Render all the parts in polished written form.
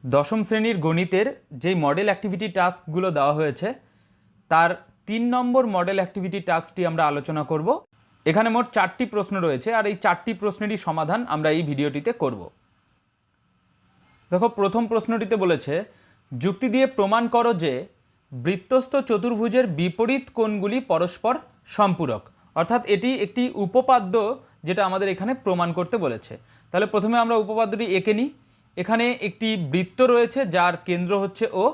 দশম শ্রেণীর গণিতের যেই মডেল অ্যাক্টিভিটি টাস্কগুলো দেওয়া হয়েছে তার ৩ নম্বর মডেল অ্যাক্টিভিটি টাস্কটি আমরা আলোচনা করব। এখানে মোট 4টি প্রশ্ন রয়েছে আর এই 4টি প্রশ্নেরই সমাধান আমরা এই ভিডিওটিতে করব। দেখো, প্রথম প্রশ্নটিতে বলেছে যুক্তি দিয়ে প্রমাণ করো যে বৃত্তস্থ চতুর্ভুজের বিপরীত কোণগুলি পরস্পর সম্পূরক। অর্থাৎ এটি একটি উপপাদ্য যেটা আমাদের এখানে প্রমাণ করতে বলেছে। তাহলে প্রথমে আমরা উপপাদ্যটি এঁকে নিই। এখানে একটি বৃত্ত রয়েছে যার কেন্দ্র হচ্ছে ও,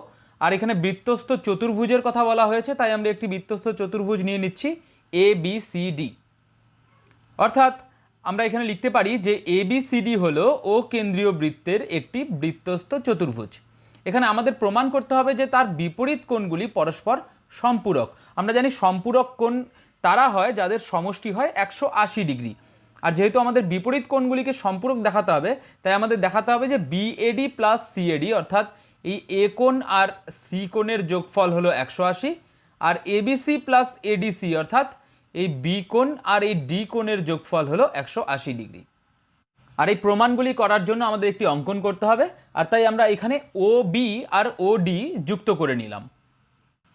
আর এখানে বৃত্তস্থ চতুর্ভুজের কথা বলা হয়েছে, তাই আমরা একটি বৃত্তস্থ চতুর্ভুজ নিয়ে নিচ্ছি ABCD। অর্থাৎ আমরা এখানে লিখতে পারি যে ABCD হলো ও কেন্দ্রীয় বৃত্তের একটি বৃত্তস্থ চতুর্ভুজ। এখানে আমাদের প্রমাণ করতে হবে যে তার বিপরীত কোণগুলি পরস্পর সম্পূরক। আমরা জানি সম্পূরক কোণ তারা হয় যাদের সমষ্টি হয় 180 ডিগ্রি। আর যেহেতু আমাদের বিপরীত কোণগুলিকে সম্পূরক দেখাতে হবে, তাই আমাদের দেখাতে হবে যে BAD প্লাস CAD, অর্থাৎ এই A কোণ আর C কোণের যোগফল হলো 180, আর ABC প্লাস ADC অর্থাৎ এই B কোণ আর এই D কোণের যোগফল হলো 180 ডিগ্রি। আর এই প্রমাণগুলি করার জন্য আমাদের একটি অঙ্কন করতে হবে, আর তাই আমরা এখানে OB আর OD যুক্ত করে নিলাম।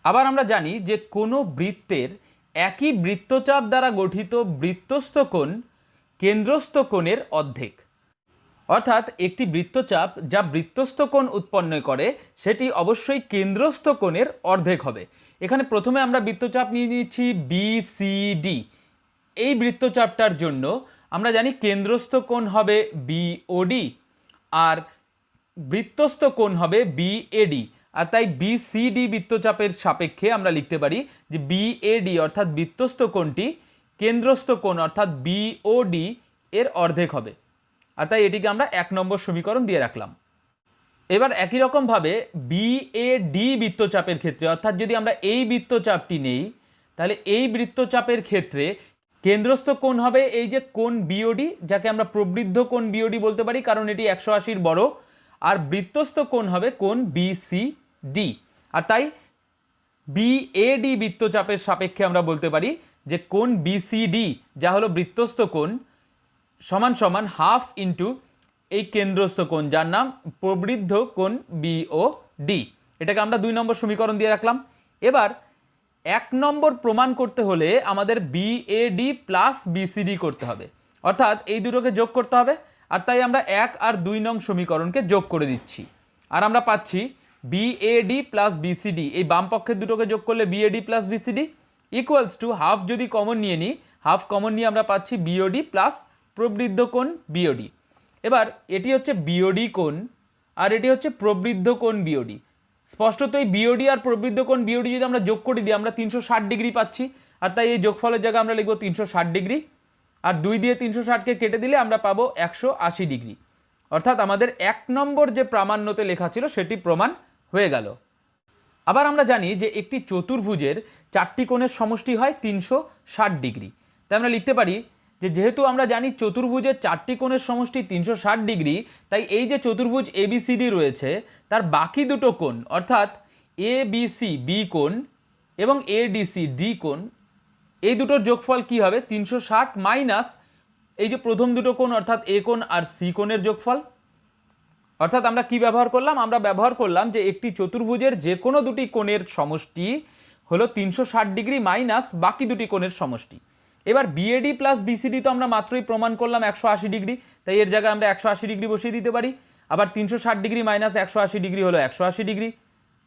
আবার আমরা জানি যে কোনো বৃত্তের একই বৃত্তচাপ দ্বারা গঠিত বৃত্তস্থ কোণ কেন্দ্রস্থ কোণের অর্ধেক। অর্থাৎ একটি বৃত্তচাপ যা বৃত্তস্থ কোণ উৎপন্ন করে সেটি অবশ্যই কেন্দ্রস্থ কোণের অর্ধেক হবে। এখানে প্রথমে আমরা বৃত্তচাপ নিয়ে নিচ্ছি BCD। এই বৃত্তচাপটার জন্য আমরা জানি কেন্দ্রস্থ কোণ হবে BOD আর বৃত্তস্থ কোণ হবে BAD। আর তাই BCD বৃত্তচাপের সাপেক্ষে আমরা লিখতে পারি যে BAD অর্থাৎ বৃত্তস্থ কোণটি কেন্দ্রস্থ কোণ অর্থাৎ BOD এর অর্ধেক হবে। আর তাই এটিকে আমরা 1 নম্বর সমীকরণ দিয়ে রাখলাম। এবার একই রকমভাবে BAD বৃত্তচাপের ক্ষেত্রে, অর্থাৎ যদি আমরা এই বৃত্তচাপটি নেই, তাহলে এই বৃত্তচাপের ক্ষেত্রে কেন্দ্রস্থ কোণ হবে এই যে কোণ BOD, যাকে আমরা প্রবৃদ্ধ কোণ BOD বলতে পারি কারণ এটি 180 বড়, আর বৃত্তস্থ কোণ হবে কোণ BCD। আর তাই BAD বৃত্তচাপের সাপেক্ষে আমরা বলতে পারি যে কোণ BCD যা হলো বৃত্তস্থ কোণ সমান সমান হাফ ইন্টু এই কেন্দ্রস্থ কোণ যার নাম প্রবৃদ্ধ কোণ BOD। এটাকে আমরা 2 নম্বর সমীকরণ দিয়ে রাখলাম। এবার 1 নম্বর প্রমাণ করতে হলে আমাদের BAD প্লাস BCD করতে হবে, অর্থাৎ এই দুটোকে যোগ করতে হবে। আর তাই আমরা 1 আর 2 নং সমীকরণকে যোগ করে দিচ্ছি, আর আমরা পাচ্ছি BAD প্লাস BCD। এই বাম পক্ষের দুটোকে যোগ করলে BAD plus BCD equals to half যদি কমন নিয়ে নিই, হাফ কমন নিয়ে আমরা পাচ্ছি BOD প্লাস প্রবৃদ্ধ কোণ BOD। এবার এটি হচ্ছে BOD কোণ আর এটি হচ্ছে প্রবৃদ্ধ কোণ BOD। স্পষ্টত এই BOD আর প্রবৃদ্ধ কোণ BOD যদি আমরা যোগ করে দিই আমরা 360 ডিগ্রি পাচ্ছি। আর তাই এই যোগফলের জায়গায় আমরা লিখব 360 ডিগ্রি, আর 2 দিয়ে 360কে কেটে দিলে আমরা পাবো 180 ডিগ্রি। অর্থাৎ আমাদের 1 নম্বর যে প্রামাণ্যতে লেখা ছিল সেটি প্রমাণ হয়ে গেল। আবার আমরা জানি যে একটি চতুর্ভুজের 4টি কোণের সমষ্টি হয় 360 ডিগ্রি। তাই আমরা লিখতে পারি যে যেহেতু আমরা জানি চতুর্ভুজের 4টি কোণের সমষ্টি 360 ডিগ্রি, তাই এই যে চতুর্ভুজ ABCD রয়েছে তার বাকি দুটো কোণ অর্থাৎ ABC B কোণ এবং ADC D কোণ, এই দুটোর যোগফল কি হবে 360 মাইনাস এই যে প্রথম দুটো কোণ অর্থাৎ A কোণ আর C কোণের যোগফল। অর্থাৎ আমরা কি ব্যবহার করলাম, আমরা ব্যবহার করলাম যে একটি চতুর্ভুজের যে কোনো দুটি কোণের সমষ্টি হলো 360 ডিগ্রি মাইনাস বাকি দুটি কোণের সমষ্টি। এবার BAD প্লাস BCD তো আমরা মাত্রই প্রমাণ করলাম 180 ডিগ্রি, তাই এর জায়গায় আমরা 180 ডিগ্রি বসিয়ে দিতে পারি। আবার 360 ডিগ্রি মাইনাস 180 ডিগ্রি হলো 180 ডিগ্রি।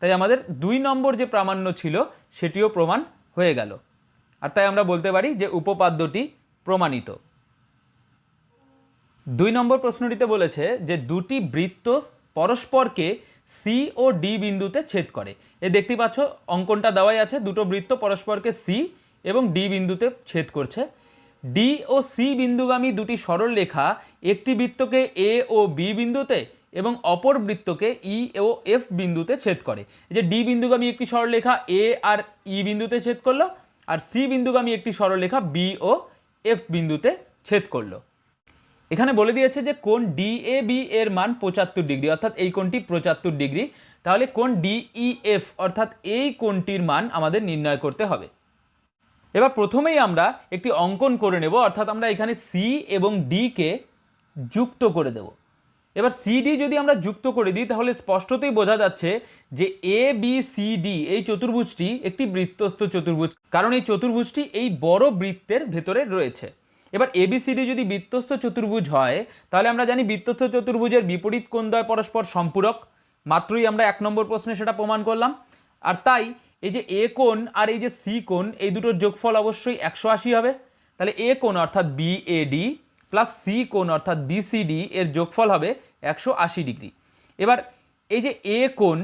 তাই আমাদের 2 নম্বর যে প্রামাণ্য ছিল সেটিও প্রমাণ হয়ে গেল। আর তাই আমরা বলতে পারি যে উপপাদ্যটি প্রমাণিত। 2 নম্বর প্রশ্নটিতে বলেছে যে দুটি বৃত্ত পরস্পরকে C ও D বিন্দুতে ছেদ করে। এ দেখতে পাচ্ছ অঙ্কনটা দেওয়াই আছে, দুটো বৃত্ত পরস্পরকে C এবং D বিন্দুতে ছেদ করছে। D ও C বিন্দুগামী দুটি সরলরেখা একটি বৃত্তকে A ও B বিন্দুতে এবং অপর বৃত্তকে E ও F বিন্দুতে ছেদ করে। এই যে D বিন্দুগামী একটি সরলরেখা A আর E বিন্দুতে ছেদ করলো, আর C বিন্দুগামী একটি সরলরেখা B ও F বিন্দুতে ছেদ করলো। এখানে বলে দিয়েছে যে কোণ DAB এর মান 75 ডিগ্রি, অর্থাৎ এই কোণটি 75 ডিগ্রি। তাহলে কোণ DEF অর্থাৎ এই কোণটির মান আমাদের নির্ণয় করতে হবে। এবার প্রথমেই আমরা একটি অঙ্কন করে নেব, অর্থাৎ আমরা এখানে C এবং D কে যুক্ত করে দেব। এবার সিডি যদি আমরা যুক্ত করে দিই তাহলে স্পষ্টতই বোঝা যাচ্ছে যে এ বি সি ডি এই চতুর্ভুজটি একটি বৃত্তস্থ চতুর্ভুজ, কারণ এই চতুর্ভুজটি এই বড় বৃত্তের ভেতরে রয়েছে। এবার এবিসিডি যদি বৃত্তস্থ চতুর্ভুজ হয় তাহলে আমরা জানি বৃত্তস্থ চতুর্ভুজের বিপরীত কোণদ্বয় পরস্পর সম্পূরক, মাত্রই আমরা 1 নম্বর প্রশ্নে সেটা প্রমাণ করলাম। আর তাই এই যে এ কোণ আর এই যে সি কোণ এই দুটোর যোগফল অবশ্যই 180 হবে। তাহলে এ কোণ অর্থাৎ বিএডি প্লাস সি কোণ অর্থাৎ বিসিডি এর যোগফল হবে 180 ডিগ্রি। এবার এই যে এ কোণ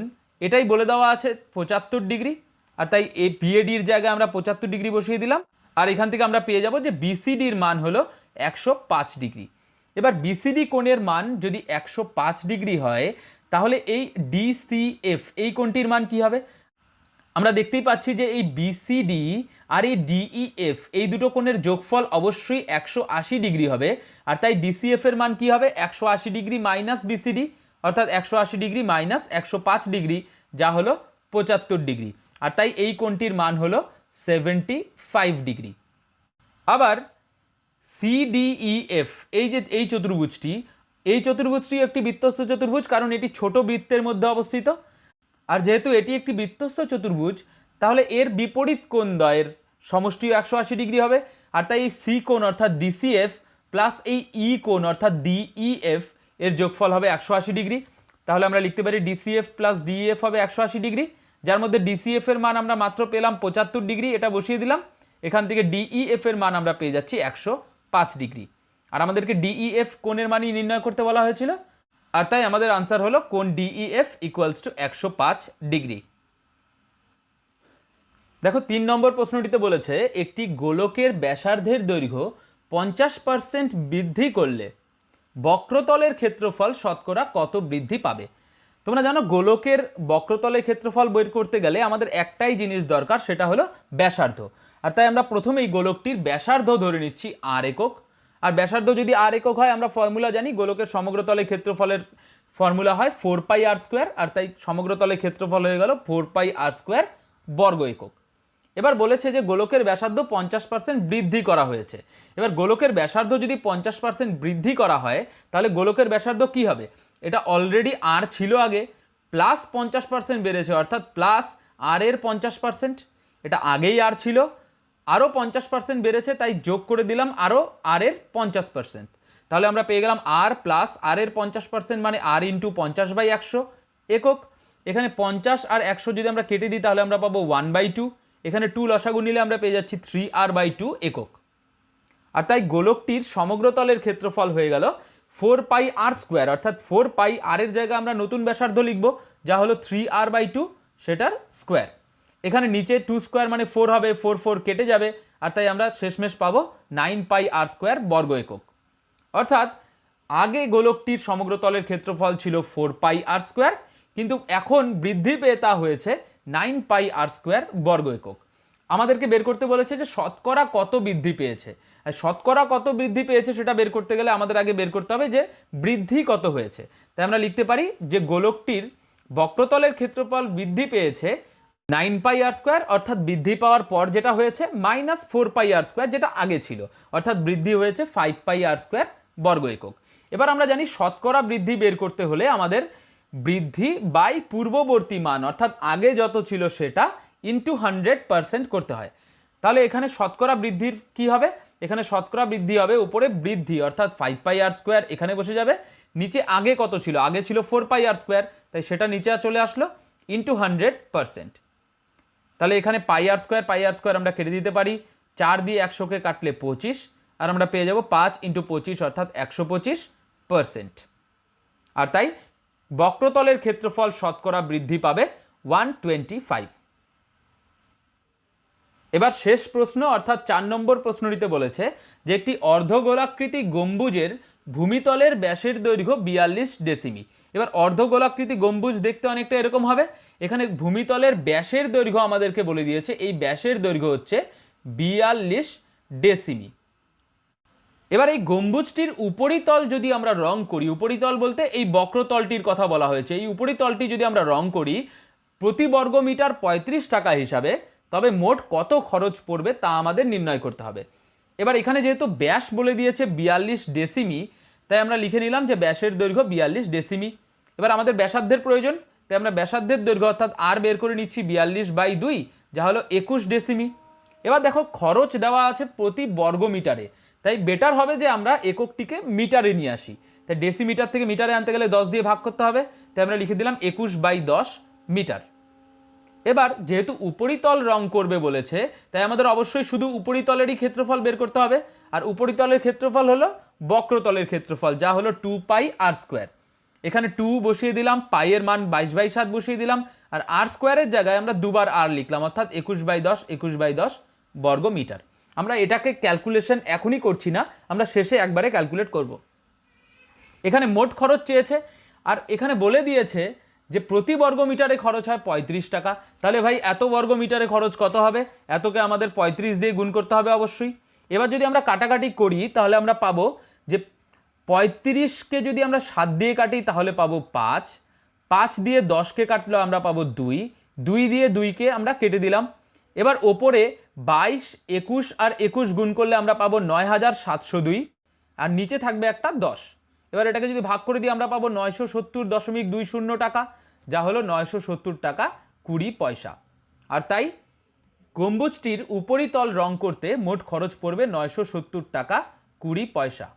এটাই বলে দেওয়া আছে 75 ডিগ্রি, আর তাই এই বিএডির জায়গায় আমরা 75 ডিগ্রি বসিয়ে দিলাম। আর এখান থেকে আমরা পেয়ে যাব যে বিসিডির মান হলো 105 ডিগ্রি। এবার বিসিডি কোণের মান যদি 105 ডিগ্রি হয় তাহলে এই ডিসিএফ এই কোণটির মান কি হবে? আমরা দেখতেই পাচ্ছি যে এই বিসিডি আর এই ডিইএফ এই দুটো কোণের যোগফল অবশ্যই 180 ডিগ্রি হবে। আর তাই ডিসিএফ এর মান কি হবে? 180 ডিগ্রি মাইনাস বিসিডি, অর্থাৎ 180 ডিগ্রি মাইনাস 105 ডিগ্রি, যা হলো 75 ডিগ্রি। আর তাই এই কোণটির মান হলো 75 ডিগ্রি। আবার সিডিইএফ এই চতুর্ভুজটি একটি বৃত্তস্থ চতুর্ভুজ, কারণ এটি ছোট বৃত্তের মধ্যে অবস্থিত। আর যেহেতু এটি একটি বৃত্তস্থ চতুর্ভুজ তাহলে এর বিপরীত কোণদ্বয়ের সমষ্টিও 180 ডিগ্রি হবে। আর তাই এই সি কোণ অর্থাৎ ডিসিএফ প্লাস এই ই কোণ অর্থাৎ ডিইএফ এর যোগফল হবে 180 ডিগ্রি। তাহলে আমরা লিখতে পারি ডিসিএফ প্লাস ডিইএফ হবে 180 ডিগ্রি, যার মধ্যে ডিসিএফ এর মান আমরা মাত্র পেলাম 75 ডিগ্রি, এটা বসিয়ে দিলাম। এখান থেকে ডিইএফ এর মান আমরা পেয়ে যাচ্ছি 105 ডিগ্রি। আর আমাদেরকে ডিইএফ কোণের মানই নির্ণয় করতে বলা হয়েছিল, আর তাই আমাদের আনসার হলো কোণ ডিইএফ ইকুয়ালস টু 105 ডিগ্রি। দেখো 3 নম্বর প্রশ্নটিতে বলেছে একটি গোলকের ব্যাসার্ধের দৈর্ঘ্য 50% বৃদ্ধি করলে বক্রতলের ক্ষেত্রফল শতকরা কত বৃদ্ধি পাবে? তোমরা জানো গোলকের বক্রতলের ক্ষেত্রফল বের করতে গেলে আমাদের একটাই জিনিস দরকার, সেটা হলো ব্যাসার্ধ। আর তাই আমরা প্রথমেই গোলকটির ব্যাসার্ধ ধরে নিচ্ছি আর একক। আর ব্যাসার্ধ যদি আর একক হয় আমরা ফর্মুলা জানি, গোলকের সমগ্রতলের ক্ষেত্রফলের ফর্মুলা হয় 4 পাই আর স্কোয়ার। আর তাই সমগ্রতলের ক্ষেত্রফল হয়ে গেল 4 পাই আর স্কোয়ার বর্গ একক। এবার বলেছে যে গোলকের ব্যাসার্ধ 50% বৃদ্ধি করা হয়েছে। এবার গোলকের ব্যাসার্ধ যদি 50% বৃদ্ধি করা হয় তাহলে গোলকের ব্যাসার্ধ কি হবে? এটা অলরেডি আর ছিল আগে, প্লাস 50% বেড়েছে, অর্থাৎ প্লাস আর এর 50%। এটা আগেই আর ছিল, আরও 50% বেড়েছে, তাই যোগ করে দিলাম আরও আর এর 50%। তাহলে আমরা পেয়ে গেলাম আর প্লাস আর এর 50% মানে আর ইন্টু 50/100 একক। এখানে 50 আর 100 যদি আমরা কেটে দিই তাহলে আমরা পাবো 1/2। এখানে 2 লসাগু নিলে আমরা পেয়ে যাচ্ছি 3r/2 একক। আর তাই গোলকটির সমগ্রতলের ক্ষেত্রফল হয়ে গেল 4 পাই আর স্কোয়ার, অর্থাৎ 4 পাই আর এর জায়গায় আমরা নতুন ব্যাসার্ধ লিখব, যা হলো 3r/2 সেটার স্কোয়ার। এখানে নিচে 2 স্কোয়ার মানে 4 হবে, 4 কেটে যাবে, আর তাই আমরা শেষমেশ পাবো 9 পাই আর স্কোয়ার বর্গ একক। অর্থাৎ আগে গোলকটির সমগ্রতলের ক্ষেত্রফল ছিল 4 পাই আর স্কোয়ার, কিন্তু এখন বৃদ্ধি পেয়ে তা হয়েছে 9 পাই আর স্কোয়ার বর্গ একক। আমাদেরকে বের করতে বলেছে যে শতকরা কত বৃদ্ধি পেয়েছে। আর শতকরা কত বৃদ্ধি পেয়েছে সেটা বের করতে গেলে আমাদের আগে বের করতে হবে যে বৃদ্ধি কত হয়েছে। তাই আমরা লিখতে পারি যে গোলকটির বক্রতলের ক্ষেত্রফল বৃদ্ধি পেয়েছে 9 পাই আর স্কোয়ার, অর্থাৎ বৃদ্ধি পাওয়ার পর যেটা হয়েছে মাইনাস 4 পাই আর স্কোয়ার যেটা আগে ছিল, অর্থাৎ বৃদ্ধি হয়েছে 5 পাই আর স্কোয়ার বর্গ একক। এবার আমরা জানি শতকরা বৃদ্ধি বের করতে হলে আমাদের বৃদ্ধি বাই পূর্ববর্তী মান, অর্থাৎ আগে যত ছিল সেটা ইন্টু 100% করতে হয়। তাহলে এখানে শতকরা বৃদ্ধির কি হবে? এখানে শতকরা বৃদ্ধি হবে উপরে বৃদ্ধি অর্থাৎ 5 পাই আর স্কোয়ার এখানে বসে যাবে, নিচে আগে কত ছিল? আগে ছিল 4 পাই আর স্কোয়ার, তাই সেটা নিচে চলে আসলো ইন্টু 100%। তাহলে এখানে পাই আর স্কোয়ার আমরা কেটে দিতে পারি, 4 দিয়ে 100কে কাটলে 25, আর আমরা পেয়ে যাব 5 × 25 অর্থাৎ 125%। আর তাই বক্রতলের ক্ষেত্রফল শতকরা বৃদ্ধি পাবে 125। এবার শেষ প্রশ্ন অর্থাৎ 4 নম্বর প্রশ্নটিতে বলেছে যে একটি অর্ধগোলাকৃতি গম্বুজের ভূমিতলের ব্যাসের দৈর্ঘ্য 42 ডেসিমি। এবার অর্ধগোলাকৃতি গম্বুজ দেখতে অনেকটা এরকম হবে। এখানে ভূমিতলের ব্যাসের দৈর্ঘ্য আমাদেরকে বলে দিয়েছে, এই ব্যাসের দৈর্ঘ্য হচ্ছে 42 ডেসিমি। এবার এই গম্বুজটির উপরিতল যদি আমরা রং করি, উপরিতল বলতে এই বক্রতলটির কথা বলা হয়েছে, এই উপরিতলটি যদি আমরা রং করি প্রতি বর্গমিটার 35 টাকা হিসাবে, তবে মোট কত খরচ পড়বে তা আমাদের নির্ণয় করতে হবে। এবার এখানে যেহেতু ব্যাস বলে দিয়েছে 42 ডেসিমি, তাই আমরা লিখে নিলাম যে ব্যাসের দৈর্ঘ্য 42 ডেসিমি। এবার আমাদের ব্যাসার্ধের প্রয়োজন, তাই আমরা ব্যাসার্ধের দৈর্ঘ্য অর্থাৎ আর বের করে নিচ্ছি 42/2, যা হলো 21 ডেসিমি। এবার দেখো খরচ দেওয়া আছে প্রতি বর্গ মিটারে, তাই বেটার হবে যে আমরা এককটিকে মিটারে নিয়ে আসি। তাই ডেসিমিটার থেকে মিটারে আনতে গেলে 10 দিয়ে ভাগ করতে হবে, তাই আমরা লিখে দিলাম 21/10 মিটার। এবার যেহেতু উপরিতল রং করবে বলেছে, তাই আমাদের অবশ্যই শুধু উপরিতলেরই ক্ষেত্রফল বের করতে হবে। আর উপরিতলের ক্ষেত্রফল হলো বক্রতলের ক্ষেত্রফল, যা হলো 2πr²। এখানে 2 বসিয়ে দিলাম, পাইয়ের মান 22/7 বসিয়ে দিলাম, আর r² জায়গায় আমরা দুবার r লিখলাম, অর্থাৎ 21/10 21/10 বর্গ মিটার। আমরা এটাকে ক্যালকুলেশন এখনই করছি না, আমরা শেষে একবারে ক্যালকুলেট করব। এখানে মোট খরচ চেয়েছে, আর এখানে বলে দিয়েছে যে প্রতি বর্গ মিটারে খরচ হয় 35 টাকা। তাহলে ভাই এত বর্গ মিটারে খরচ কত হবে? এতকে আমাদের 35 দিয়ে গুণ করতে হবে অবশ্যই। এবার যদি আমরা কাটাকাটি করি তাহলে আমরা পাবো যে 35কে যদি আমরা 7 দিয়ে কাটি তাহলে পাবো 5, 5 দিয়ে 10কে কাটলে আমরা পাবো 2, 2 দিয়ে 2কে আমরা কেটে দিলাম। এবার ওপরে 22, 21 আর 21 গুণ করলে আমরা পাবো 9702, আর নিচে থাকবে একটা 10। এবার এটাকে যদি ভাগ করে দিই আমরা পাবো 970.20 টাকা, যা হলো 970 টাকা 20 পয়সা। আর তাই গম্বুজটির উপরিতল রং করতে মোট খরচ পড়বে 970 টাকা 20 পয়সা।